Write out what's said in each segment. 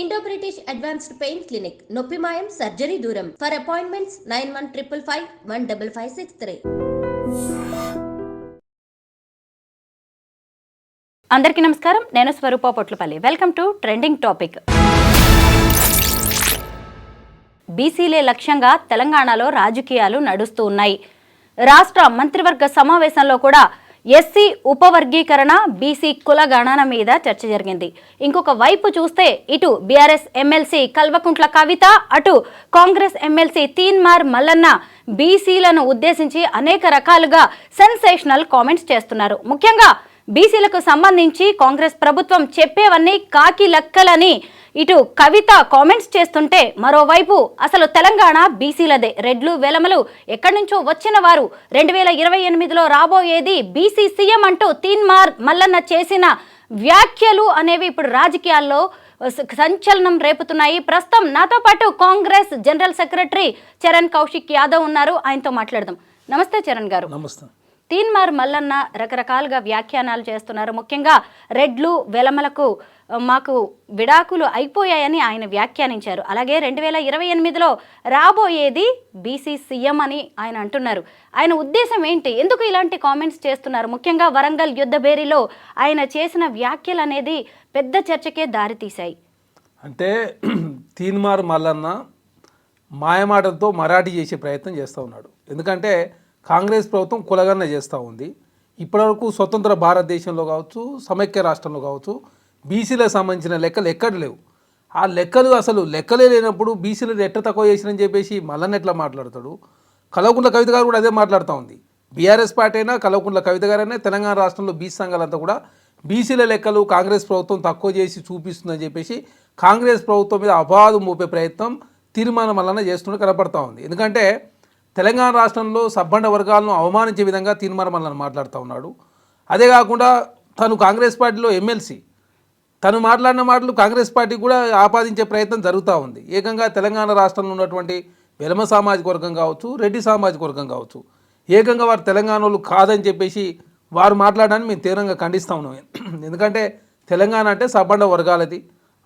Indo British advanced pain clinic నొప్పి మాయం surgery దూరం ఫర్ అపాయింట్మెంట్స్ 9155515563. అందరికీ నమస్కారం. నేను Swaroopa Potlapalli. Welcome to trending topic. బీసీలే లక్ష్యంగా తెలంగాణలో రాజకీయాలు నడుస్తూ ఉన్నాయి. రాష్ట్ర మంత్రివర్గ సమావేశంలో కూడా ఎస్సీ ఉపవర్గీకరణ, బీసీ కుల గణన మీద చర్చ జరిగింది. ఇంకొక వైపు చూస్తే ఇటు బీఆర్ఎస్ ఎమ్మెల్సీ కల్వకుంట్ల కవిత, అటు కాంగ్రెస్ ఎమ్మెల్సీ తీన్మార్ మల్లన్న బీసీలను ఉద్దేశించి అనేక రకాలుగా సెన్సేషనల్ కామెంట్స్ చేస్తున్నారు. ముఖ్యంగా బీసీలకు సంబంధించి కాంగ్రెస్ ప్రభుత్వం చెప్పేవన్నీ కాకి లెక్కలని ఇటు కవిత కామెంట్స్ చేస్తుంటే, మరోవైపు అసలు తెలంగాణ బీసీలదే, రెడ్లు వెలమలు ఎక్కడి నుంచో వచ్చిన వారు, 2028లో రాబోయేది బీసీ సీఎం అంటూ తీన్మార్ మల్లన్న చేసిన వ్యాఖ్యలు అనేవి ఇప్పుడు రాజకీయాల్లో సంచలనం రేపుతున్నాయి. ప్రస్తుతం నాతో పాటు కాంగ్రెస్ జనరల్ సెక్రటరీ చరణ్ కౌశిక్ యాదవ్ ఉన్నారు. ఆయనతో మాట్లాడదాం. నమస్తే చరణ్ గారు. నమస్తే. తీన్మార్ మల్లన్న రకరకాలుగా వ్యాఖ్యానాలు చేస్తున్నారు. ముఖ్యంగా రెడ్లు వెలమలకు మాకు విడాకులు అయిపోయాయని ఆయన వ్యాఖ్యానించారు. అలాగే 2028లో రాబోయేది బీసీ సీఎం అని ఆయన అంటున్నారు. ఆయన ఉద్దేశం ఏంటి? ఎందుకు ఇలాంటి కామెంట్స్ చేస్తున్నారు? ముఖ్యంగా వరంగల్ యుద్ధ భేరీలో ఆయన చేసిన వ్యాఖ్యలు అనేది పెద్ద చర్చకే దారితీశాయి. అంటే తీన్మార్ మల్లన్న మాయమాటలతో మరాఠీ చేసే ప్రయత్నం చేస్తూ ఉన్నాడు. ఎందుకంటే కాంగ్రెస్ ప్రభుత్వం కులగణన చేస్తూ ఉంది. ఇప్పటివరకు స్వతంత్ర భారతదేశంలో కావచ్చు, సమైక్య రాష్ట్రంలో కావచ్చు, బీసీలకు సంబంధించిన లెక్కలు ఎక్కడ లేవు. ఆ లెక్కలు అసలు లెక్కలే లేనప్పుడు బీసీలను ఎట్ట తక్కువ చేసినని చెప్పేసి మల్లన్న ఎట్లా మాట్లాడతాడు? కల్వకుంట్ల కవిత గారు కూడా అదే మాట్లాడుతూ ఉంది. బీఆర్ఎస్ పార్టీ అయినా కల్వకుంట్ల కవిత గారైనా తెలంగాణ రాష్ట్రంలో బీసీ సంఘాలంతా కూడా బీసీల లెక్కలు కాంగ్రెస్ ప్రభుత్వం తక్కువ చేసి చూపిస్తుందని చెప్పేసి కాంగ్రెస్ ప్రభుత్వం మీద అపవాదం మోపే ప్రయత్నం తీర్మానం మల్లన్న చేస్తుంటే కనపడతా ఉంది. ఎందుకంటే తెలంగాణ రాష్ట్రంలో సబ్బండ వర్గాలను అవమానించే విధంగా తీర్మానం మల్లన్న మాట్లాడుతూ ఉన్నాడు. అదే కాకుండా తను కాంగ్రెస్ పార్టీలో ఎమ్మెల్సీ, తను మాట్లాడిన మాటలు కాంగ్రెస్ పార్టీకి కూడా ఆపాదించే ప్రయత్నం జరుగుతూ ఉంది. ఏకంగా తెలంగాణ రాష్ట్రంలో ఉన్నటువంటి వెలమ సామాజిక వర్గం కావచ్చు, రెడ్డి సామాజిక వర్గం కావచ్చు, ఏకంగా వారు తెలంగాణలో కాదని చెప్పేసి వారు మాట్లాడడాన్ని మేము తీవ్రంగా ఖండిస్తూ ఉన్నాం. ఎందుకంటే తెలంగాణ అంటే సబ్బండ వర్గాలది,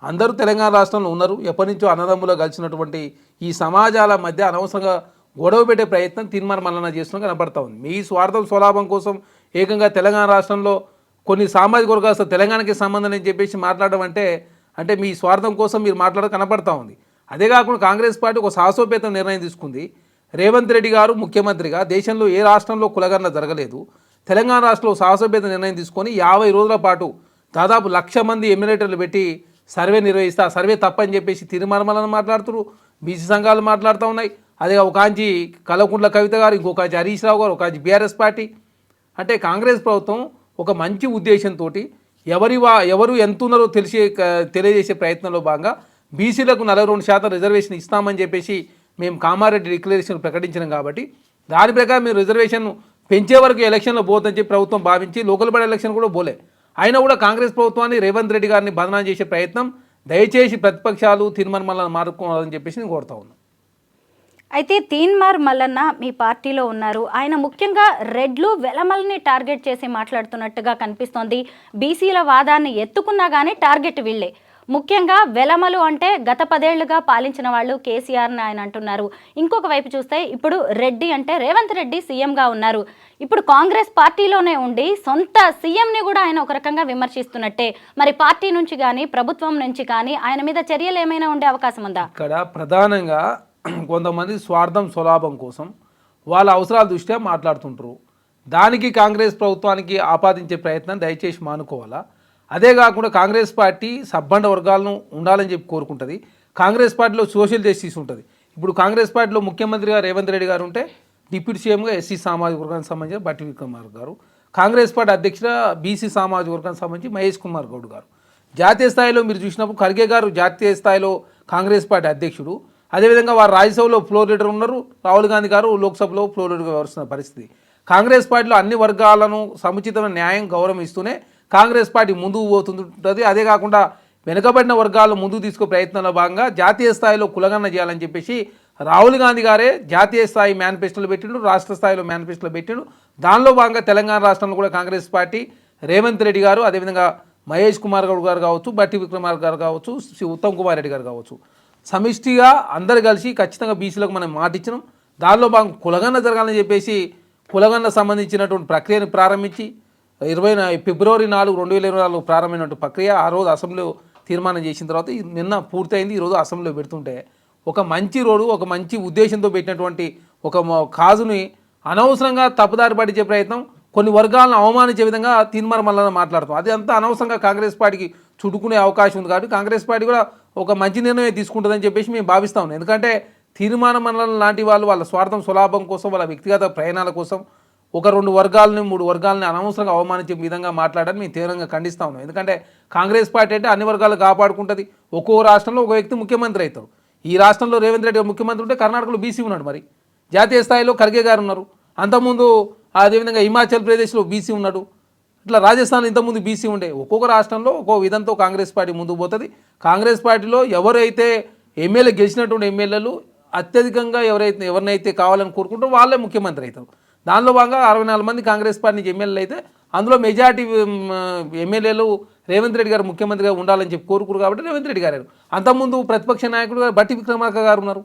అందరూ తెలంగాణ రాష్ట్రంలో ఉన్నారు. ఎప్పటి నుంచో అన్నదమ్ములో కలిసినటువంటి ఈ సమాజాల మధ్య అనవసరంగా గొడవ పెట్టే ప్రయత్నం తీర్మానం మల్లన్న చేస్తున్నా కనపడతా ఉంది. మీ స్వార్థం స్వలాభం కోసం ఏకంగా తెలంగాణ రాష్ట్రంలో కొన్ని సామాజిక వర్గాలు అసలు తెలంగాణకి సంబంధం అని చెప్పేసి మాట్లాడడం అంటే మీ స్వార్థం కోసం మీరు మాట్లాడడం కనపడతా ఉంది. అదే కాకుండా కాంగ్రెస్ పార్టీ ఒక సాహసోపేత నిర్ణయం తీసుకుంది. రేవంత్ రెడ్డి గారు ముఖ్యమంత్రిగా దేశంలో ఏ రాష్ట్రంలో కులగణన జరగలేదు. తెలంగాణ రాష్ట్రంలో సాహసోపేత నిర్ణయం తీసుకొని 50 రోజుల పాటు దాదాపు 1,00,000 మంది ఎమ్యులేటర్లు పెట్టి సర్వే నిర్వహిస్తే ఆ సర్వే తప్పని చెప్పేసి తీర్మానం మల్లన్న మాట్లాడుతున్నారు. బీసీ సంఘాలు మాట్లాడుతూ ఉన్నాయి. అదే ఒక కాంచి కల్వకుంట్ల కవిత గారు, ఇంకో కాంచి హరీష్ రావు గారు, ఒక కాంచి బీఆర్ఎస్ పార్టీ. అంటే కాంగ్రెస్ ప్రభుత్వం ఒక మంచి ఉద్దేశంతో ఎవరు ఎంత ఉన్నారో తెలియజేసే ప్రయత్నంలో భాగంగా బీసీలకు 42% రిజర్వేషన్ ఇస్తామని చెప్పేసి మేము కామారెడ్డి డిక్లరేషన్ ప్రకటించినాం. కాబట్టి దాని ప్రకారం మీరు రిజర్వేషన్ పెంచే వరకు ఎలక్షన్లో పోతుందని చెప్పి ప్రభుత్వం భావించి లోకల్ బాడీ ఎలక్షన్ కూడా పోలే. అయినా కూడా కాంగ్రెస్ ప్రభుత్వాన్ని రేవంత్ రెడ్డి గారిని బదనాం చేసే ప్రయత్నం దయచేసి ప్రతిపక్షాలు తీర్మానం మల్లన్న మార్చుకోవాలని చెప్పేసి నేను కోరుతా ఉన్నాను. అయితే తీన్మార్ మల్లన్న మీ పార్టీలో ఉన్నారు. ఆయన ముఖ్యంగా రెడ్లు వెలమల్ని టార్గెట్ చేసి మాట్లాడుతున్నట్టుగా కనిపిస్తోంది. బీసీల వాదాన్ని ఎత్తుకున్నా కానీ టార్గెట్ వీళ్ళే. ముఖ్యంగా వెలమలు అంటే గత 10 ఏళ్లుగా పాలించిన వాళ్ళు కేసీఆర్ని ఆయన అంటున్నారు. ఇంకొక వైపు చూస్తే ఇప్పుడు రెడ్డి అంటే రేవంత్ రెడ్డి సీఎంగా ఉన్నారు. ఇప్పుడు కాంగ్రెస్ పార్టీలోనే ఉండి సొంత సీఎంని కూడా ఆయన ఒక రకంగా విమర్శిస్తున్నట్టే. మరి పార్టీ నుంచి కానీ ప్రభుత్వం నుంచి కానీ ఆయన మీద చర్యలు ఏమైనా ఉండే అవకాశం ఉందా? ఇక్కడ ప్రధానంగా కొంతమంది స్వార్థం స్వలాభం కోసం వాళ్ళ అవసరాల దృష్ట్యా మాట్లాడుతుంటారు. దానికి కాంగ్రెస్ ప్రభుత్వానికి ఆపాదించే ప్రయత్నం దయచేసి మానుకోవాలా. అదే కాకుండా కాంగ్రెస్ పార్టీ సబ్బండ వర్గాలను ఉండాలని చెప్పి కోరుకుంటుంది. కాంగ్రెస్ పార్టీలో సోషల్ జస్టిస్ ఉంటుంది. ఇప్పుడు కాంగ్రెస్ పార్టీలో ముఖ్యమంత్రిగా రేవంత్ రెడ్డి గారు ఉంటే డిప్యూటీ సీఎంగా ఎస్సీ సామాజిక వర్గానికి సంబంధించిన బట్టి విక్రమార్ గారు, కాంగ్రెస్ పార్టీ అధ్యక్షుడు బీసీ సామాజిక వర్గానికి సంబంధించి మహేష్ కుమార్ గౌడ్ గారు. జాతీయ స్థాయిలో మీరు చూసినప్పుడు ఖర్గే గారు జాతీయ స్థాయిలో కాంగ్రెస్ పార్టీ అధ్యక్షుడు. అదేవిధంగా వారు రాజ్యసభలో ఫ్లోర్ లీడర్ ఉన్నారు. రాహుల్ గాంధీ గారు లోక్సభలో ఫ్లోర్ లీడర్గా వ్యవహరిస్తున్న పరిస్థితి. కాంగ్రెస్ పార్టీలో అన్ని వర్గాలను సముచితమైన న్యాయం గౌరవం ఇస్తూనే కాంగ్రెస్ పార్టీ ముందుకు పోతుంటుంది. అదే కాకుండా వెనుకబడిన వర్గాలను ముందుకు తీసుకునే ప్రయత్నంలో భాగంగా జాతీయ స్థాయిలో కులగణన చేయాలని చెప్పేసి రాహుల్ గాంధీ గారే జాతీయ స్థాయి మేనిఫెస్టోలు పెట్టిండు, రాష్ట్ర స్థాయిలో మేనిఫెస్టోలు పెట్టిండు. దానిలో భాగంగా తెలంగాణ రాష్ట్రంలో కూడా కాంగ్రెస్ పార్టీ రేవంత్ రెడ్డి గారు, అదేవిధంగా మహేష్ కుమార్ గౌడ్ గారు కావచ్చు, బట్టి విక్రమార్క గారు కావచ్చు, ఉత్తమ్ కుమార్ రెడ్డి గారు కావచ్చు, సమిష్టిగా అందరు కలిసి ఖచ్చితంగా బీసీలకు మనం మాట ఇచ్చినాం. దానిలో భాగం కులగన్న జరగాలని చెప్పేసి కులగన్న సంబంధించినటువంటి ప్రక్రియను ప్రారంభించి ఫిబ్రవరి 4, 2024 ప్రారంభమైనటువంటి ప్రక్రియ ఆ రోజు అసెంబ్లీలో తీర్మానం చేసిన తర్వాత నిన్న పూర్తయింది. ఈరోజు అసెంబ్లీలో పెడుతుంటే ఒక మంచి రోడ్డు, ఒక మంచి ఉద్దేశంతో పెట్టినటువంటి ఒక కాజుని అనవసరంగా తప్పుదారి పట్టించే ప్రయత్నం, కొన్ని వర్గాలను అవమానించే విధంగా తీర్మానం మళ్ళీ మాట్లాడుతాం. అది అంతా అనవసరంగా కాంగ్రెస్ పార్టీకి చుట్టుకునే అవకాశం ఉంది కాబట్టి కాంగ్రెస్ పార్టీ కూడా ఒక మంచి నిర్ణయం తీసుకుంటుందని చెప్పేసి మేము భావిస్తా ఉన్నాం. ఎందుకంటే తీర్మానం మండలం లాంటి వాళ్ళు వాళ్ళ స్వార్థం సులాభం కోసం, వాళ్ళ వ్యక్తిగత ప్రయాణాల కోసం ఒక 2 వర్గాలని 3 వర్గాలని అనవసరంగా అవమానించే విధంగా మాట్లాడని మేము తీవ్రంగా ఖండిస్తా ఉన్నాం. ఎందుకంటే కాంగ్రెస్ పార్టీ అంటే అన్ని వర్గాలు కాపాడుకుంటుంది. ఒక్కో రాష్ట్రంలో ఒక వ్యక్తి ముఖ్యమంత్రి అవుతారు. ఈ రాష్ట్రంలో రేవంత్ రెడ్డి ముఖ్యమంత్రి ఉంటే కర్ణాటకలో బీసీ ఉన్నాడు, మరి జాతీయ స్థాయిలో ఖర్గే గారు ఉన్నారు, అంతకుముందు అదేవిధంగా హిమాచల్ ప్రదేశ్లో బీసీ ఉన్నాడు, ఇట్లా రాజస్థాన్ ఇంతకుముందు బీసీ ఉండే. ఒక్కొక్క రాష్ట్రంలో ఒక్కో విధంతో కాంగ్రెస్ పార్టీ ముందుకు పోతుంది. కాంగ్రెస్ పార్టీలో ఎవరైతే ఎమ్మెల్యే గెలిచినటువంటి ఎమ్మెల్యేలు అత్యధికంగా ఎవరినైతే కావాలని కోరుకుంటారో వాళ్ళే ముఖ్యమంత్రి అవుతారు. దానిలో భాగంగా 64 మంది కాంగ్రెస్ పార్టీ నుంచి ఎమ్మెల్యేలు అయితే అందులో మెజార్టీ ఎమ్మెల్యేలు రేవంత్ రెడ్డి గారు ముఖ్యమంత్రిగా ఉండాలని చెప్పి కోరుకురు కాబట్టి రేవంత్ రెడ్డి గారు. అంతకుముందు ప్రతిపక్ష నాయకుడుగా బట్టి విక్రమార్క గారు ఉన్నారు.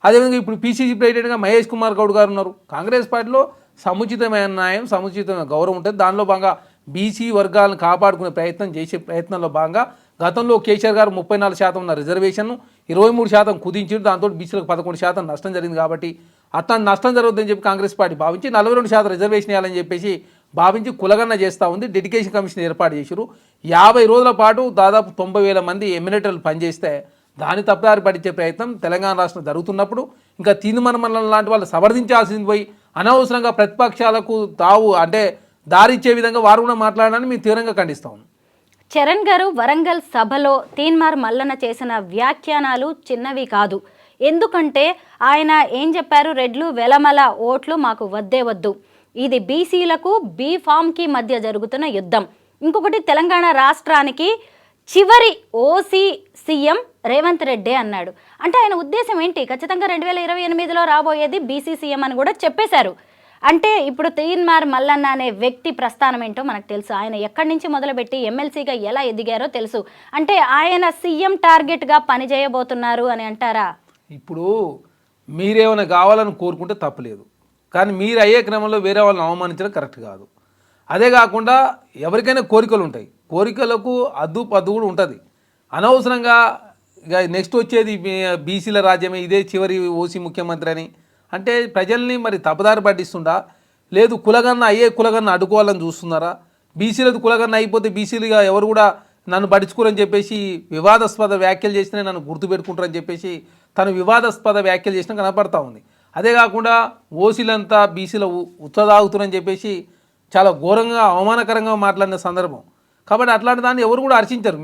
అదేవిధంగా ఇప్పుడు పీసీసీ ప్రెసిడెంట్గా మహేష్ కుమార్ గౌడ్ గారు ఉన్నారు. కాంగ్రెస్ పార్టీలో సముచితమైన న్యాయం, సముచితమైన గౌరవం ఉంటుంది. దానిలో భాగంగా బీసీ వర్గాలను కాపాడుకునే ప్రయత్నంలో భాగంగా గతంలో కేసీఆర్ గారు 34% ఉన్న రిజర్వేషన్ను 23% కుదించారు. దాంతో బీసీలకు 11% నష్టం జరిగింది. కాబట్టి అట్లా నష్టం జరుగుతుందని చెప్పి కాంగ్రెస్ పార్టీ భావించి 42% రిజర్వేషన్ ఇవ్వాలని చెప్పేసి భావించి కులగన్న చేస్తూ ఉంది. డెడికేషన్ కమిషన్ ఏర్పాటు చేశారు. 50 రోజుల పాటు దాదాపు 90,000 మంది ఎమ్మెల్యేలు పనిచేస్తే దాని తప్పుదారి పట్టించే ప్రయత్నం తెలంగాణ రాష్ట్రం జరుగుతున్నప్పుడు ఇంకా తీర్మానం లాంటి వాళ్ళు సమర్థించాల్సింది పోయి అనవసరంగా ప్రతిపక్షాలకు దారిచ్చే విధంగా వారు కూడా మాట్లాడాలని మేము తీవ్రంగా ఖండిస్తాం. చరణ్ గారు వరంగల్ సభలో తీన్మార్ మల్లన్న చేసిన వ్యాఖ్యానాలు చిన్నవి కాదు. ఎందుకంటే ఆయన ఏం చెప్పారు, రెడ్లు వెలమల ఓట్లు మాకు వద్దే వద్దు, ఇది బీసీలకు బీఫామ్కి మధ్య జరుగుతున్న యుద్ధం. ఇంకొకటి తెలంగాణ రాష్ట్రానికి చివరి ఓసీ సీఎం రేవంత్ రెడ్డి అన్నాడు. అంటే ఆయన ఉద్దేశం ఏంటి? ఖచ్చితంగా 2028లో రాబోయేది బీసీ సీఎం అని కూడా చెప్పేశారు. అంటే ఇప్పుడు తీన్మార్ మల్లన్న అనే వ్యక్తి ప్రస్థానం ఏంటో మనకు తెలుసు. ఆయన ఎక్కడి నుంచి మొదలుపెట్టి ఎమ్మెల్సీగా ఎలా ఎదిగారో తెలుసు. అంటే ఆయన సీఎం టార్గెట్గా పనిచేయబోతున్నారు అని అంటారా? ఇప్పుడు మీరేమైనా కావాలని కోరుకుంటే తప్పలేదు, కానీ మీరు అయ్యే క్రమంలో వేరే వాళ్ళని అవమానించడం కరెక్ట్ కాదు. అదే కాకుండా ఎవరికైనా కోరికలు ఉంటాయి, కోరికలకు అద్దు కూడా ఉంటుంది. అనవసరంగా ఇక నెక్స్ట్ వచ్చేది బీసీల రాజ్యమే, ఇదే చివరి ఓసీ ముఖ్యమంత్రి అని అంటే ప్రజల్ని మరి తప్పుదారి పట్టిస్తుండా, లేదు కులగన్న అడ్డుకోవాలని చూస్తున్నారా? బీసీలది కులగన్న అయిపోతే బీసీలుగా ఎవరు కూడా నన్ను పట్టించుకోరని చెప్పేసి వివాదాస్పద వ్యాఖ్యలు చేసినా నన్ను గుర్తుపెట్టుకుంటారని చెప్పేసి తను వివాదాస్పద వ్యాఖ్యలు చేసినా కనపడతా ఉంది. అదే కాకుండా ఓసీలంతా బీసీల ఉత్తదాగుతున్నారని చెప్పేసి చాలా ఘోరంగా అవమానకరంగా మాట్లాడిన సందర్భం. కాబట్టి అట్లాంటి దాన్ని ఎవరు కూడా హర్షించరు.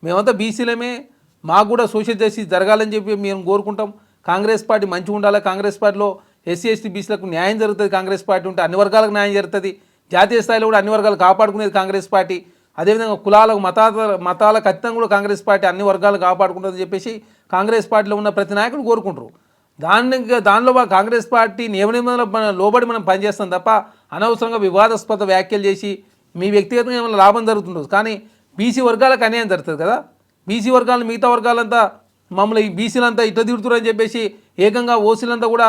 మేమంతా బీసీలమే, మాకు కూడా సోషల్ జస్టిస్ జరగాలని చెప్పి మేము కోరుకుంటాం. కాంగ్రెస్ పార్టీ మంచిగా ఉండాలి, కాంగ్రెస్ పార్టీలో ఎస్సీ ఎస్టీ బీసీలకు న్యాయం జరుగుతుంది, కాంగ్రెస్ పార్టీ ఉంటే అన్ని వర్గాలకు న్యాయం జరుగుతుంది, జాతీయ స్థాయిలో కూడా అన్ని వర్గాలు కాపాడుకునేది కాంగ్రెస్ పార్టీ. అదేవిధంగా కులాలకు మతాల ఖచ్చితంగా కూడా కాంగ్రెస్ పార్టీ అన్ని వర్గాలు కాపాడుకుంటుందని చెప్పేసి కాంగ్రెస్ పార్టీలో ఉన్న ప్రతి నాయకుడు కోరుకుంటారు. దానిలో కాంగ్రెస్ పార్టీ నియమనిబంధనలు లోబడి మనం పనిచేస్తాం తప్ప అనవసరంగా వివాదాస్పద వ్యాఖ్యలు చేసి మీ వ్యక్తిగతంగా ఏమైనా లాభం జరుగుతుండదు, కానీ బీసీ వర్గాలకు అన్యాయం జరుగుతుంది కదా. బీసీ వర్గాలను మిగతా వర్గాలంతా మమ్మల్ని ఈ బీసీలంతా ఇట్లా తిడుతురని చెప్పేసి ఏకంగా ఓసీలంతా కూడా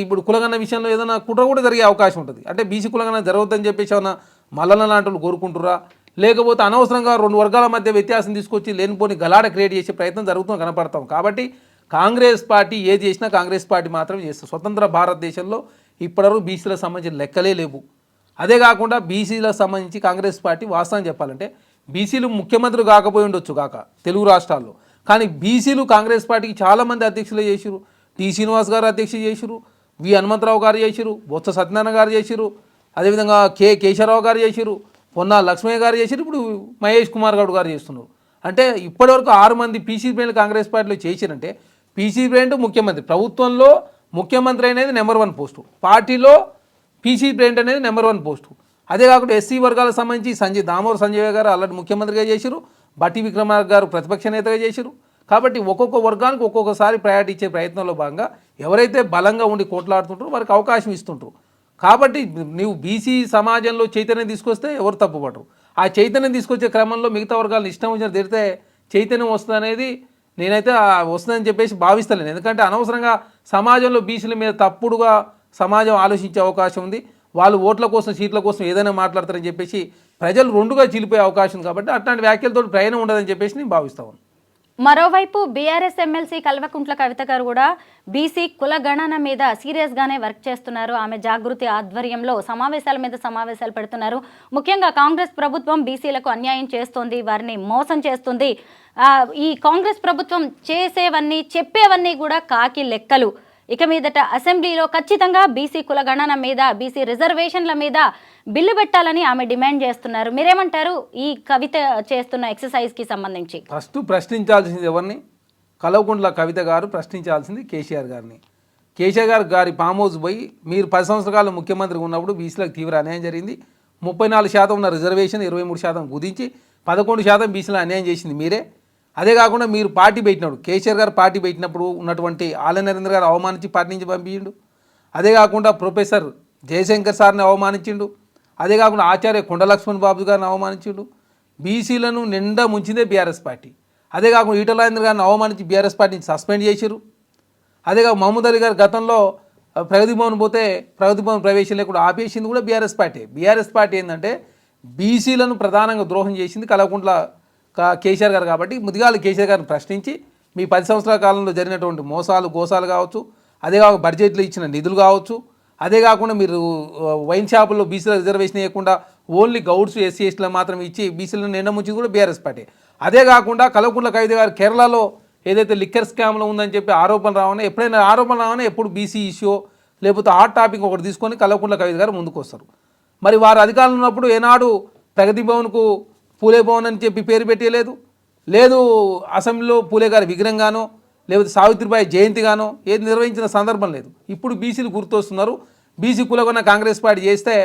ఇప్పుడు కులగన్న విషయంలో ఏదైనా కుట్ర కూడా జరిగే అవకాశం ఉంటుంది. అంటే బీసీ కులగన్న జరగద్దని చెప్పేసి ఏమన్నా మల్లన్న లాంటి వాళ్ళు కోరుకుంటురా, లేకపోతే అనవసరంగా 2 వర్గాల మధ్య వ్యత్యాసం తీసుకొచ్చి లేనిపోని గలాడ క్రియేట్ చేసే ప్రయత్నం జరుగుతుందని కనపడతాం. కాబట్టి కాంగ్రెస్ పార్టీ ఏది చేసినా కాంగ్రెస్ పార్టీ మాత్రమే చేస్తుంది. స్వతంత్ర భారతదేశంలో ఇప్పటివరకు బీసీలకు సంబంధించిన లెక్కలే లేవు. అదే కాకుండా బీసీలకు సంబంధించి కాంగ్రెస్ పార్టీ వాస్తవం చెప్పాలంటే బీసీలు ముఖ్యమంత్రులు కాకపోయి ఉండొచ్చు కాక తెలుగు రాష్ట్రాల్లో, కానీ బీసీలు కాంగ్రెస్ పార్టీకి చాలామంది అధ్యక్షులు చేసిరు. టి శ్రీనివాస్ గారు అధ్యక్షులు చేసిరు, వి హనుమంతరావు గారు చేసిరు, బొత్స సత్యనారాయణ గారు చేసిరు, అదేవిధంగా కేశవరావు గారు చేసిరు, పొన్నా లక్ష్మయ్య గారు చేసిరు, ఇప్పుడు మహేష్ కుమార్ గౌడ్ గారు చేస్తున్నారు. అంటే ఇప్పటివరకు 6 మంది పీసీ బ్రాండ్లు కాంగ్రెస్ పార్టీలో చేసిరంటే పీసీ బ్రాండ్ ముఖ్యమంత్రి, ప్రభుత్వంలో ముఖ్యమంత్రి అనేది నెంబర్ 1 పోస్టు, పార్టీలో పీసీ బ్రాండ్ అనేది నెంబర్ 1 పోస్టు. అదే కాకుండా ఎస్సీ వర్గాలకు సంబంధించి దామోదర్ సంజయ్ గారు ఆల్రెడీ ముఖ్యమంత్రిగా చేసిరు, బట్టి విక్రమార్క గారు ప్రతిపక్ష నేతగా చేసిరు. కాబట్టి ఒక్కొక్క వర్గానికి ఒక్కొక్కసారి ప్రయారిటీ ఇచ్చే ప్రయత్నంలో భాగంగా ఎవరైతే బలంగా ఉండి కోట్లాడుతుంటారో వారికి అవకాశం ఇస్తుంటారు. కాబట్టి నీవు బీసీ సమాజంలో చైతన్యం తీసుకొస్తే ఎవరు తప్పుపడరు. ఆ చైతన్యం తీసుకొచ్చే క్రమంలో మిగతా వర్గాలను ఇష్టం వచ్చిన తిరిగితే చైతన్యం వస్తుంది అనేది నేనైతే వస్తుందని చెప్పేసి భావిస్తలేను. ఎందుకంటే అనవసరంగా సమాజంలో బీసీల మీద తప్పుడుగా సమాజం ఆలోచించే అవకాశం ఉంది. వాళ్ళు ఓట్ల కోసం సీట్ల కోసం ఏదైనా మాట్లాడతారని చెప్పేసి ప్రజలు రెండుగా చీలిపోయే అవకాశం ఉంది. కాబట్టి అట్లాంటి వ్యాఖ్యలతో ప్రయాణం ఉండదని చెప్పేసి నేను భావిస్తాను. మరోవైపు బీఆర్ఎస్ ఎమ్మెల్సీ కల్వకుంట్ల కవిత గారు కూడా బీసీ కుల గణన మీద సీరియస్గానే వర్క్ చేస్తున్నారు. ఆమె జాగృతి ఆధ్వర్యంలో సమావేశాల మీద సమావేశాలు పెడుతున్నారు. ముఖ్యంగా కాంగ్రెస్ ప్రభుత్వం బీసీలకు అన్యాయం చేస్తోంది, వారిని మోసం చేస్తుంది. ఈ కాంగ్రెస్ ప్రభుత్వం చేసేవన్నీ చెప్పేవన్నీ కూడా కాకి లెక్కలు. ఇక మీదట అసెంబ్లీలో ఖచ్చితంగా బీసీ కుల గణన మీద, బీసీ రిజర్వేషన్ల మీద బిల్లు పెట్టాలని ఆమె డిమాండ్ చేస్తున్నారు. మీరేమంటారు ఈ కవిత చేస్తున్న ఎక్సర్సైజ్కి సంబంధించి? ఫస్ట్ ప్రశ్నించాల్సింది ఎవరిని? కల్వకుంట్ల కవిత గారు ప్రశ్నించాల్సింది కేసీఆర్ గారిని. కేసీఆర్ గారి ఫామ్ హౌస్ పోయి మీరు 10 సంవత్సరాలు ముఖ్యమంత్రిగా ఉన్నప్పుడు బీసీలకు తీవ్ర అన్యాయం జరిగింది. 34% ఉన్న రిజర్వేషన్ 23% కుదించి 11% బీసీలకు అన్యాయం చేసింది మీరే. అదే కాకుండా మీరు పార్టీ పెట్టినప్పుడు కేసీఆర్ గారు పార్టీ పెట్టినప్పుడు ఉన్నటువంటి ఆల నరేంద్ర గారు అవమానించి పార్టీ నుంచి పంపించిండు. అదే కాకుండా ప్రొఫెసర్ జయశంకర్ సార్ని అవమానించిండు. అదే కాకుండా ఆచార్య కొండ లక్ష్మణ్ బాబు గారిని అవమానించిండు. బీసీలను నిండా ముంచిందే బీఆర్ఎస్ పార్టీ. అదే కాకుండా ఈటల రాజేంద్ర గారిని అవమానించి బీఆర్ఎస్ పార్టీని సస్పెండ్ చేశారు. అదే కాక మహమూద్ అలీ గారు గతంలో ప్రగతి భవన్ పోతే ప్రగతి భవన్ ప్రవేశం లేకుండా ఆపేసింది కూడా బీఆర్ఎస్ పార్టీ. బీఆర్ఎస్ పార్టీ ఏంటంటే బీసీలను ప్రధానంగా ద్రోహం చేసింది కల్వకుంట్ల కేసీఆర్ గారు. కాబట్టి ముదిగాల కేసీఆర్ గారిని ప్రశ్నించి మీ 10 సంవత్సరాల కాలంలో జరిగినటువంటి మోసాలు గోసాలు కావచ్చు, అదే కాక బడ్జెట్లో ఇచ్చిన నిధులు కావచ్చు, అదే కాకుండా మీరు వైన్ షాపుల్లో బీసీల రిజర్వేషన్ ఇవ్వకుండా ఓన్లీ గౌడ్స్ ఎస్సీ ఎస్టీలకు మాత్రం ఇచ్చి బీసీలను నిండముంచింది కూడా బీఆర్ఎస్ పార్టీ. అదే కాకుండా కల్వకుంట్ల కవిత గారు కేరళలో ఏదైతే లిక్కర్ స్కామ్లో ఉందని చెప్పి ఆరోపణలు రావని, ఎప్పుడైనా ఆరోపణలు రావని ఎప్పుడు బీసీ ఇష్యూ లేకపోతే హాట్ టాపిక్ ఒకటి తీసుకొని కల్వకుంట్ల కవిత గారు ముందుకు వస్తారు. మరి వారు అధికారంలో ఉన్నప్పుడు ఏనాడు ప్రగతి భవన్కు పూలే భవన్ అని చెప్పి పేరు పెట్టలేదు, లేదు అసెంబ్లీలో పూలే గారి విగ్రహంగానో లేకపోతే సావిత్రిబాయి జయంతిగానో ఏది నిర్వహించిన సందర్భం లేదు. ఇప్పుడు బీసీలు గుర్తొస్తున్నారు. బీసీ కులగొన్న కాంగ్రెస్ పార్టీ చేస్తే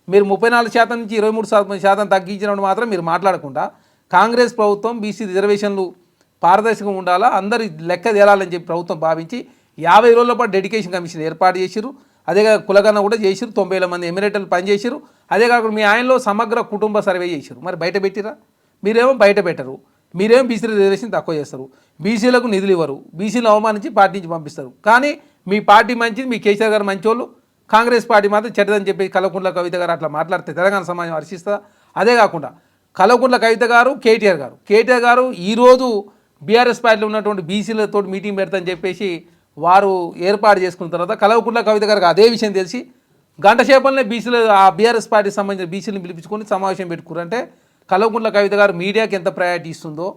మీరు 34% నుంచి 23% తగ్గించినప్పుడు మాత్రం మీరు మాట్లాడకుండా కాంగ్రెస్ ప్రభుత్వం బీసీ రిజర్వేషన్లు పారదర్శకంగా ఉండాలా, అందరి లెక్క తేలాలని చెప్పి ప్రభుత్వం భావించి 50 రోజుల పాటు డెడికేషన్ కమిషన్ ఏర్పాటు చేసిరు. అదే కులగన్న కూడా చేసిరు. 90,000 మంది ఎమిరేటర్లు పనిచేసారు. అదే కాకుండా మీ ఆయనలో సమగ్ర కుటుంబ సర్వే చేశారు. మరి బయట పెట్టిరా? మీరేమో బయట పెట్టరు. మీరేమో బీసీ రిజర్వేషన్ తక్కువ చేస్తారు, బీసీలకు నిధులు ఇవ్వరు, బీసీలు అవమానించి పార్టీ నుంచి పంపిస్తారు. కానీ మీ పార్టీ మంచిది, మీ కేసీఆర్ గారు మంచోళ్ళు, కాంగ్రెస్ పార్టీ మాత్రం చెడ్డదని చెప్పి కల్వకుంట్ల కవిత గారు అట్లా మాట్లాడితే తెలంగాణ సమాజం హర్షిస్తుందా? అదే కాకుండా కల్వకుంట్ల కవిత గారు కేటీఆర్ గారు ఈరోజు బీఆర్ఎస్ పార్టీలో ఉన్నటువంటి బీసీలతో మీటింగ్ పెడతాని చెప్పేసి వారు ఏర్పాటు చేసుకున్న తర్వాత కల్వకుంట్ల కవిత గారికి అదే విషయం తెలిసి గంట సేపలనే బీసీలు ఆ బీఆర్ఎస్ పార్టీకి సంబంధించిన బీసీలను పిలిపించుకొని సమావేశం పెట్టుకురంటే కల్వకుంట్ల కవిత గారు మీడియాకి ఎంత ప్రయారిటీ ఇస్తుందో,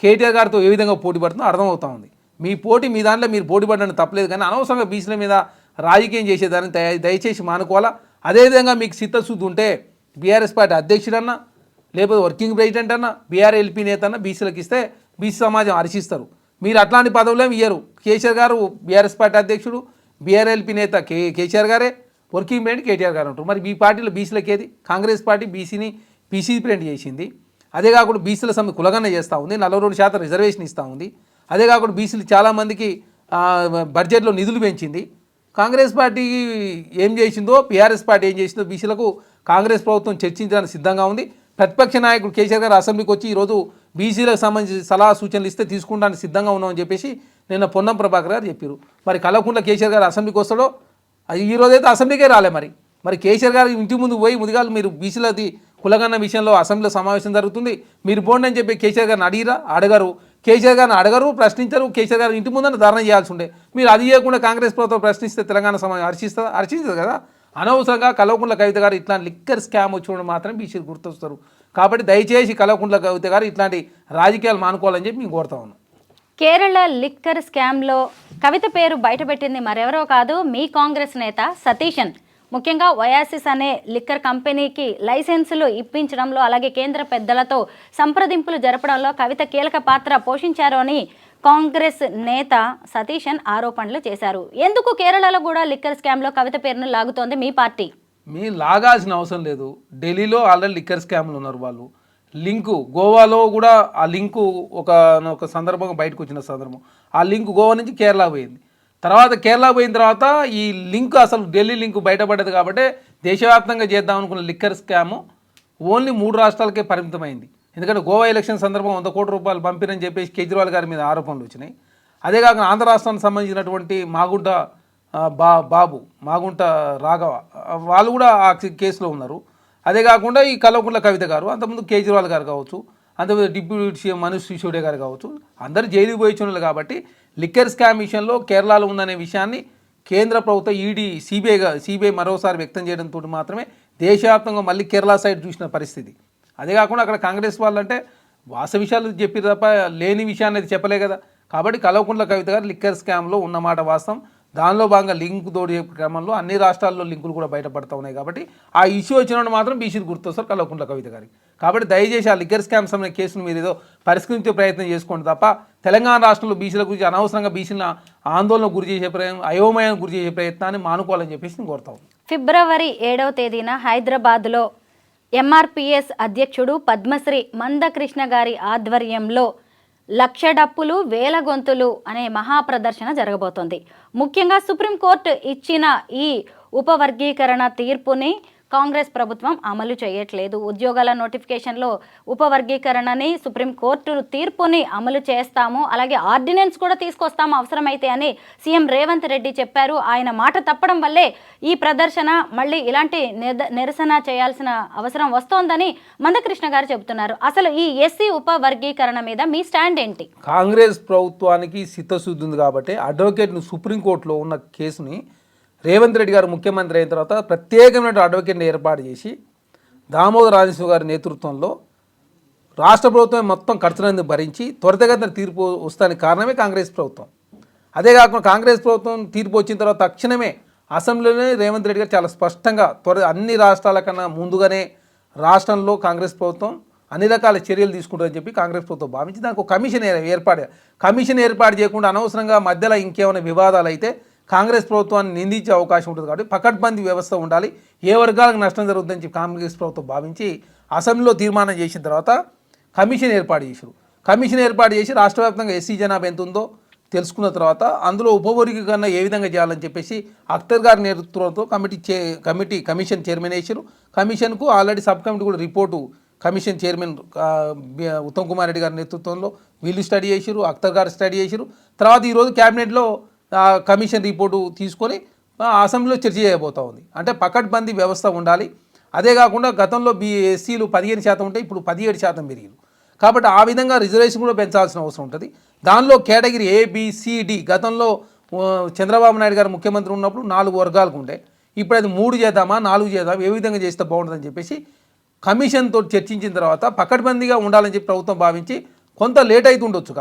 కేటీఆర్ గారితో ఏ విధంగా పోటీ పడుతుందో అర్థమవుతా ఉంది. మీ పోటీ మీ దాంట్లో మీరు పోటీ పడడానికి తప్పలేదు, కానీ అనవసరంగా బీసీల మీద రాజకీయం చేసేదాన్ని దయచేసి మానుకోవాలా. అదేవిధంగా మీకు చిత్తశుద్ధి ఉంటే బీఆర్ఎస్ పార్టీ అధ్యక్షుడన్నా లేకపోతే వర్కింగ్ ప్రెసిడెంట్ అన్నా బీఆర్ఎల్పీ నేత అన్నా బీసీలకు ఇస్తే బీసీ సమాజం హర్షిస్తారు. మీరు అట్లాంటి పదవులేమి ఇయ్యరు. కేసీఆర్ గారు బీఆర్ఎస్ పార్టీ అధ్యక్షుడు, బీఆర్ఎల్పీ నేత కేసీఆర్ గారే, వర్కింగ్ ప్రెసిడెంట్ కేటీఆర్ గారు ఉంటారు. మరి మీ పార్టీలో బీసీలకు ఏది? కాంగ్రెస్ పార్టీ బీసీని పీసీ ప్రెసిడెంట్ చేసింది. అదే కాకుండా బీసీల సమ్మె కులగన్న చేస్తూ ఉంది, 42% రిజర్వేషన్ ఇస్తూ ఉంది. అదే కాకుండా బీసీలు చాలామందికి బడ్జెట్లో నిధులు పెంచింది. కాంగ్రెస్ పార్టీ ఏం చేసిందో, బీఆర్ఎస్ పార్టీ ఏం చేసిందో బీసీలకు కాంగ్రెస్ ప్రభుత్వం చర్చించడానికి సిద్ధంగా ఉంది. ప్రతిపక్ష నాయకుడు కేసీఆర్ గారు అసెంబ్లీకి వచ్చి ఈరోజు బీసీలకు సంబంధించి సలహా సూచనలు ఇస్తే తీసుకుంటానికి సిద్ధంగా ఉన్నామని చెప్పేసి నిన్న పొన్నం ప్రభాకర్ గారు చెప్పారు. మరి కల్వకుంట్ల కేసీఆర్ గారు అసెంబ్లీకి వస్తాడో? ఈరోజైతే అసెంబ్లీకే రాలే. మరి కేసీఆర్ గారు ఇంటి ముందు పోయి ముదిగాలు మీరు బీసీలది కులగన్న విషయంలో అసెంబ్లీలో సమావేశం జరుగుతుంది, మీరు పోండి అని చెప్పి కేసీఆర్ గారిని అడగరు. కేసీఆర్ గారిని అడగరు, ప్రశ్నించరు. కేసీఆర్ గారు ఇంటి ముందర ధారణ చేయాల్సి ఉండే. మీరు అది చేయకుండా కాంగ్రెస్ ప్రభుత్వం ప్రశ్నిస్తే తెలంగాణ సమాజం హర్షిస్తుంది కదా. అనవసరంగా కల్వకుంట్ల కవిత గారు ఇట్లాంటి లిక్కర్ స్కామ్ వచ్చినప్పుడు మాత్రం బీసీలు గుర్తొస్తారు. కాబట్టి దయచేసి కల్వకుంట్ల కవిత గారు ఇట్లాంటి రాజకీయాలు మానుకోవాలని చెప్పి మేము కోరుతా ఉన్నాం. కేరళ లిక్కర్ స్కామ్లో కవిత పేరు బయటపెట్టింది మరెవరో కాదు, మీ కాంగ్రెస్ నేత సతీశన్. ముఖ్యంగా ఒయాసిస్ అనే లిక్కర్ కంపెనీకి లైసెన్సులు ఇప్పించడంలో, అలాగే కేంద్ర పెద్దలతో సంప్రదింపులు జరపడంలో కవిత కీలక పాత్ర పోషించారు అని కాంగ్రెస్ నేత సతీశన్ ఆరోపణలు చేశారు. ఎందుకు కేరళలో కూడా లిక్కర్ స్కామ్లో కవిత పేరును లాగుతోంది మీ పార్టీ? మీ లాగాల్సిన అవసరం లేదు. ఢిల్లీలో ఆల్రెడీ లిక్కర్ స్కామ్లు ఉన్నారు. వాళ్ళు లింకు గోవాలో కూడా ఆ లింకు ఒక సందర్భంగా బయటకు వచ్చిన సందర్భం, ఆ లింకు గోవా నుంచి కేరళ పోయింది. తర్వాత కేరళ పోయిన తర్వాత ఈ లింక్ అసలు ఢిల్లీ లింకు బయటపడ్డది. కాబట్టి దేశవ్యాప్తంగా చేద్దాం అనుకున్న లిక్కర్ స్కాము ఓన్లీ 3 రాష్ట్రాలకే పరిమితమైంది. ఎందుకంటే గోవా ఎలక్షన్ సందర్భం 100 కోట్ల రూపాయలు పంపిరని చెప్పేసి కేజ్రీవాల్ గారి మీద ఆరోపణలు వచ్చినాయి. అదే కాకుండా ఆంధ్ర రాష్ట్రానికి సంబంధించినటువంటి మాగుంట మాగుంట రాఘవ వాళ్ళు కూడా ఆ కేసులో ఉన్నారు. అదే కాకుండా ఈ కల్వకుంట్ల కవిత గారు, అంతకుముందు కేజ్రీవాల్ గారు కావచ్చు, అంతకుముందు డిప్యూటీ సీఎం మనీష్ సిసోడియా గారు కావచ్చు, అందరూ జైలుకి పోయిచున్నారు. కాబట్టి లిక్కర్ స్కామ్ విషయంలో కేరళలో ఉందనే విషయాన్ని కేంద్ర ప్రభుత్వ ఈడీ సిబిఐ మరోసారి వ్యక్తం చేయడంతో మాత్రమే దేశవ్యాప్తంగా మళ్ళీ కేరళ సైడ్ చూసిన పరిస్థితి. అదే కాకుండా అక్కడ కాంగ్రెస్ వాళ్ళు అంటే వాస్తవ విషయాలు చెప్పి తప్ప లేని విషయాన్ని అయితే చెప్పలే కదా. కాబట్టి కల్వకుంట్ల కవిత గారు లిక్కర్ స్కామ్లో ఉన్నమాట వాస్తవం. దానిలో భాగంగా లింక్ తోడే క్రమంలో అన్ని రాష్ట్రాల్లో లింకులు కూడా బయటపడతా ఉన్నాయి. కాబట్టి ఆ ఇష్యూ వచ్చినప్పుడు మాత్రం బీసీలు గుర్తొస్తారు కల్వకుంట్ల కవిత గారికి. కాబట్టి దయచేసి ఆ లిక్కర్ స్కామ్ సంబంధించిన కేసును మీరు ఏదో పరిష్కరించే ప్రయత్నం చేసుకోండి తప్ప తెలంగాణ రాష్ట్రంలో బీసీల గురించి అనవసరంగా బీసీలను ఆందోళనకు గురి చేసే అయోమయానికి గురి చేసే ప్రయత్నాన్ని మానుకోవాలని చెప్పేసి కోరుతాం. ఫిబ్రవరి 7వ తేదీన హైదరాబాద్లో ఎంఆర్పిఎస్ అధ్యక్షుడు పద్మశ్రీ మందకృష్ణ గారి ఆధ్వర్యంలో 1,00,000 డప్పులు 1,000 గొంతులు అనే మహాప్రదర్శన జరగబోతోంది. ముఖ్యంగా సుప్రీంకోర్టు ఇచ్చిన ఈ ఉపవర్గీకరణ తీర్పుని కాంగ్రెస్ ప్రభుత్వం అమలు చేయట్లేదు. ఉద్యోగాల నోటిఫికేషన్లో ఉపవర్గీకరణని సుప్రీంకోర్టు తీర్పుని అమలు చేస్తాము, అలాగే ఆర్డినెన్స్ కూడా తీసుకొస్తాము అవసరమైతే అని సీఎం రేవంత్ రెడ్డి చెప్పారు. ఆయన మాట తప్పడం వల్లే ఈ ప్రదర్శన మళ్ళీ ఇలాంటి నిరసన చేయాల్సిన అవసరం వస్తోందని మందకృష్ణ గారు చెబుతున్నారు. అసలు ఈ ఎస్సీ ఉపవర్గీకరణ మీద మీ స్టాండ్ ఏంటి? కాంగ్రెస్ ప్రభుత్వానికి చిత్తశుద్ధి ఉంది కాబట్టి అడ్వకేట్ను సుప్రీంకోర్టులో ఉన్న కేసుని రేవంత్ రెడ్డి గారు ముఖ్యమంత్రి అయిన తర్వాత ప్రత్యేకమైన అడ్వకేట్ని ఏర్పాటు చేసి దామోదర రాజేశ్వర గారి నేతృత్వంలో రాష్ట్ర ప్రభుత్వం మొత్తం ఖర్చులను భరించి త్వరితగతిన తీర్పు వస్తానికి కారణమే కాంగ్రెస్ ప్రభుత్వం. అదే కాకుండా కాంగ్రెస్ ప్రభుత్వం తీర్పు వచ్చిన తర్వాత తక్షణమే అసెంబ్లీలోనే రేవంత్ రెడ్డి గారు చాలా స్పష్టంగా అన్ని రాష్ట్రాల కన్నా ముందుగానే రాష్ట్రంలో కాంగ్రెస్ ప్రభుత్వం అన్ని రకాల చర్యలు తీసుకుంటుందని చెప్పి కాంగ్రెస్ ప్రభుత్వం భావించి దానికి ఒక కమిషన్ ఏర్పాటు చేయకుండా అనవసరంగా మధ్యలో ఇంకేమైనా వివాదాలు అయితే కాంగ్రెస్ ప్రభుత్వాన్ని నిందించే అవకాశం ఉంటుంది. కాబట్టి పకడ్బందీ వ్యవస్థ ఉండాలి, ఏ వర్గాలకు నష్టం జరుగుతుందని చెప్పి కాంగ్రెస్ ప్రభుత్వం భావించి అసెంబ్లీలో తీర్మానం చేసిన తర్వాత కమిషన్ ఏర్పాటు చేసి రాష్ట్ర వ్యాప్తంగా ఎస్సీ జనాభా ఎంత ఉందో తెలుసుకున్న తర్వాత అందులో ఉపవర్గీకరణ ఏ విధంగా చేయాలని చెప్పేసి అఖ్తర్ గారి నేతృత్వంతో కమిషన్ చైర్మన్ వేసారు. కమిషన్కు ఆల్రెడీ సబ్ కమిటీ కూడా report commission chairman Uttam Kumar Reddy గారి నేతృత్వంలో వీళ్ళు స్టడీ చేసారు, అఖ్తర్ గారు స్టడీ చేసారు. తర్వాత ఈరోజు క్యాబినెట్లో కమిషన్ రిపోర్టు తీసుకొని అసెంబ్లీలో చర్చ చేయబోతూ ఉంది. అంటే పకడ్బందీ వ్యవస్థ ఉండాలి. అదే కాకుండా గతంలో ఎస్సీలు 15% ఉంటే ఇప్పుడు 17% పెరిగారు. కాబట్టి ఆ విధంగా రిజర్వేషన్ కూడా పెంచాల్సిన అవసరం ఉంటుంది. దానిలో కేటగిరీ ABCD గతంలో చంద్రబాబు నాయుడు గారు ముఖ్యమంత్రి ఉన్నప్పుడు 4 వర్గాలకు ఉండే, ఇప్పుడు అది 3 చేద్దామా 4 చేద్దామా, ఏ విధంగా చేస్తే బాగుంటుందని చెప్పేసి కమిషన్తో చర్చించిన తర్వాత పకడ్బందీగా ఉండాలని చెప్పి ప్రభుత్వం భావించి కొంత లేట్ అయితే ఉండొచ్చు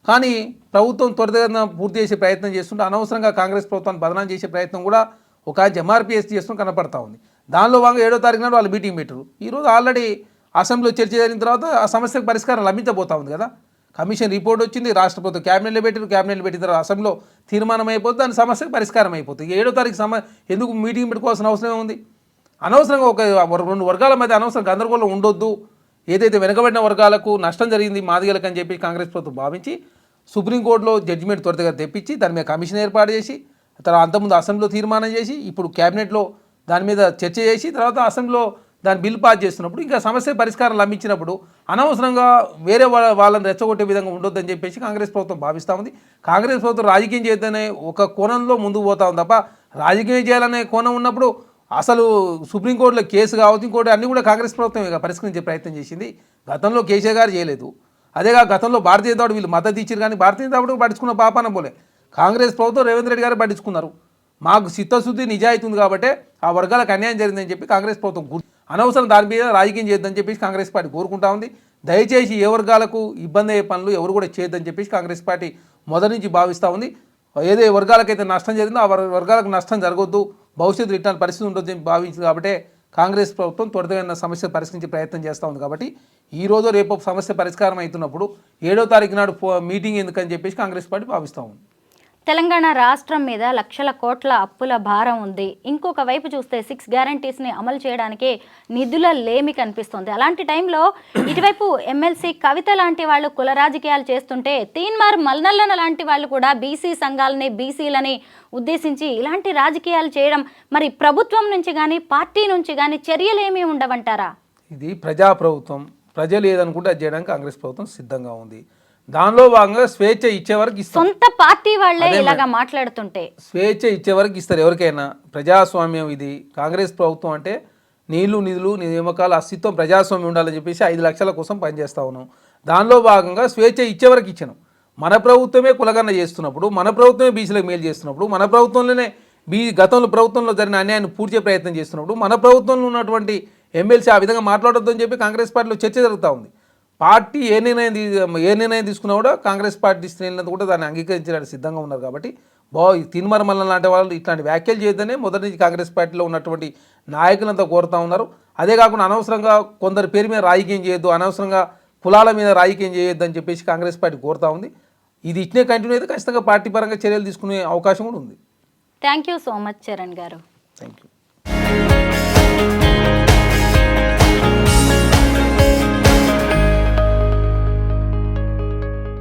కానీ ప్రభుత్వం త్వరితగతిన పూర్తి చేసే ప్రయత్నం చేస్తుంటే అనవసరంగా కాంగ్రెస్ ప్రభుత్వాన్ని బదనాం చేసే ప్రయత్నం కూడా ఒక ఎంఆర్పిఎస్ చేస్తూ కనపడతా ఉంది. దానిలో భాగంగా 7వ తారీఖు నాడు వాళ్ళు మీటింగ్ పెట్టారు. ఈరోజు ఆల్రెడీ అసెంబ్లీలో చర్చ జరిగిన తర్వాత ఆ సమస్యకు పరిష్కారం లభించబోతా ఉంది కదా. కమిషన్ రిపోర్ట్ వచ్చింది, రాష్ట్ర ప్రభుత్వం క్యాబినెట్లో పెట్టిన తర్వాత అసెంబ్లీలో తీర్మానం అయిపోతుంది, దాని సమస్యకు పరిష్కారం అయిపోతుంది. 7వ తారీఖు ఎందుకు మీటింగ్ పెట్టుకోవాల్సిన అవసరం ఉంది? అనవసరంగా ఒక 2 వర్గాల మధ్య అనవసరం గందరగోళం ఉండొద్దు. ఏదైతే వెనుకబడిన వర్గాలకు నష్టం జరిగింది మాదిగలకు అని చెప్పి కాంగ్రెస్ ప్రభుత్వం భావించి సుప్రీంకోర్టులో జడ్జిమెంట్ త్వరితగా తెప్పించి దాని మీద కమిషన్ ఏర్పాటు చేసి తర్వాత అంతకుముందు అసెంబ్లీలో తీర్మానం చేసి ఇప్పుడు క్యాబినెట్లో దాని మీద చర్చ చేసి తర్వాత అసెంబ్లీలో దాని బిల్ పాస్ చేస్తున్నప్పుడు ఇంకా సమస్య పరిష్కారం లభించినప్పుడు అనవసరంగా వేరే వాళ్ళని రెచ్చగొట్టే విధంగా ఉండొద్దని చెప్పేసి కాంగ్రెస్ ప్రభుత్వం భావిస్తూ ఉంది. కాంగ్రెస్ ప్రభుత్వం రాజకీయం చేద్దానే ఒక కోణంలో ముందుకు పోతా ఉంది తప్ప రాజకీయం చేయాలనే కోణం ఉన్నప్పుడు అసలు సుప్రీంకోర్టులో కేసు కావచ్చు ఇంకోటి అన్నీ కూడా కాంగ్రెస్ ప్రభుత్వం పరిష్కరించే ప్రయత్నం చేసింది. గతంలో కేసీఆర్ గారు చేయలేదు. అదేగా గతంలో భారతీయ జనతా పార్టీ వీళ్ళు మద్దతు ఇచ్చారు కానీ భారతీయ జనతా పార్టీ పట్టించుకున్న పాపాన పోలే. కాంగ్రెస్ ప్రభుత్వం రేవంత్ రెడ్డి గారు పట్టించుకున్నారు. మాకు చిత్తశుద్ధి నిజాయితీ ఉంది కాబట్టి ఆ వర్గాలకు అన్యాయం జరిగిందని చెప్పి కాంగ్రెస్ ప్రభుత్వం అనవసరం దాని మీద రాజకీయం చేయొద్దని చెప్పేసి కాంగ్రెస్ పార్టీ కోరుకుంటా ఉంది. దయచేసి ఏ వర్గాలకు ఇబ్బంది అయ్యే పనులు ఎవరు కూడా చేయొద్దని చెప్పేసి కాంగ్రెస్ పార్టీ మొదటి నుంచి భావిస్తూ ఉంది. ఏదే వర్గాలకైతే నష్టం జరిగిందో ఆ వర్గాలకు నష్టం జరగొద్దు, భవిష్యత్తు ఇట్లాంటి పరిస్థితి ఉండొద్దని భావించింది. కాబట్టి కాంగ్రెస్ ప్రభుత్వం త్వరితమైన సమస్య పరిష్కరించే ప్రయత్నం చేస్తూ ఉంది. కాబట్టి ఈరోజు రేపు సమస్య పరిష్కారం అవుతున్నప్పుడు 7వ తారీఖు నాడు మీటింగ్ ఎందుకని చెప్పేసి కాంగ్రెస్ పార్టీ భావిస్తూ ఉంది. తెలంగాణ రాష్ట్రం మీద లక్షల కోట్ల అప్పుల భారం ఉంది. ఇంకొక వైపు చూస్తే 6 గ్యారంటీస్ని అమలు చేయడానికి నిధుల లేమి కనిపిస్తుంది. అలాంటి టైంలో ఇటువైపు ఎమ్మెల్సీ కవిత లాంటి వాళ్ళు కుల రాజకీయాలు చేస్తుంటే తీన్మార్ మల్నల్లన లాంటి వాళ్ళు కూడా బీసీ సంఘాలని బీసీలని ఉద్దేశించి ఇలాంటి రాజకీయాలు చేయడం మరి ప్రభుత్వం నుంచి కానీ పార్టీ నుంచి కానీ చర్యలు ఏమీ ఉండవంటారా? ఇది ప్రజాప్రభుత్వం, ప్రజలు ఏదనుకుంటే అది చేయడానికి కాంగ్రెస్ ప్రభుత్వం సిద్ధంగా ఉంది. దానిలో భాగంగా స్వేచ్ఛ ఇచ్చే వరకు ఇస్తారు. సొంత పార్టీ వాళ్ళే ఇలాగా మాట్లాడుతుంటే స్వేచ్ఛ ఇచ్చే వరకు ఇస్తారు ఎవరికైనా. ప్రజాస్వామ్యం ఇది. కాంగ్రెస్ ప్రభుత్వం అంటే నీళ్లు నిధులు నియామకాల అస్తిత్వం ప్రజాస్వామ్యం ఉండాలని చెప్పేసి 5 లక్షల కోసం పనిచేస్తా ఉన్నాం. దానిలో భాగంగా స్వేచ్ఛ ఇచ్చే వరకు ఇచ్చినాం. మన ప్రభుత్వమే కులగన్న చేస్తున్నప్పుడు, మన ప్రభుత్వమే బీసీలకు మేలు చేస్తున్నప్పుడు, మన ప్రభుత్వంలోనే గతంలో ప్రభుత్వంలో జరిగిన అన్యాయాన్ని పూడ్చే ప్రయత్నం చేస్తున్నప్పుడు, మన ప్రభుత్వంలో ఉన్నటువంటి ఎమ్మెల్సీ ఆ విధంగా మాట్లాడొద్దని చెప్పి కాంగ్రెస్ పార్టీలో చర్చ జరుగుతూ ఉంది. పార్టీ ఏ నిర్ణయం తీసుకున్నా కూడా కాంగ్రెస్ పార్టీ శ్రేణులంతా కూడా దాన్ని అంగీకరించడానికి సిద్ధంగా ఉన్నారు. కాబట్టి తీన్మార్ మల్లన్న లాంటి వాళ్ళు ఇట్లాంటి వ్యాఖ్యలు చేయొద్దని మొదటి నుంచి కాంగ్రెస్ పార్టీలో ఉన్నటువంటి నాయకులంతా కోరుతూ ఉన్నారు. అదే కాకుండా అనవసరంగా కొందరి పేరు మీద రాజకీయం చేయొద్దు, అనవసరంగా కులాల మీద రాజకీయం చేయొద్దు అని చెప్పేసి కాంగ్రెస్ పార్టీ కోరుతూ ఉంది. ఇది ఇట్నే కంటిన్యూ అయితే ఖచ్చితంగా పార్టీ పరంగా చర్యలు తీసుకునే అవకాశం కూడా ఉంది. Thank you so much Charan garu. Thank you.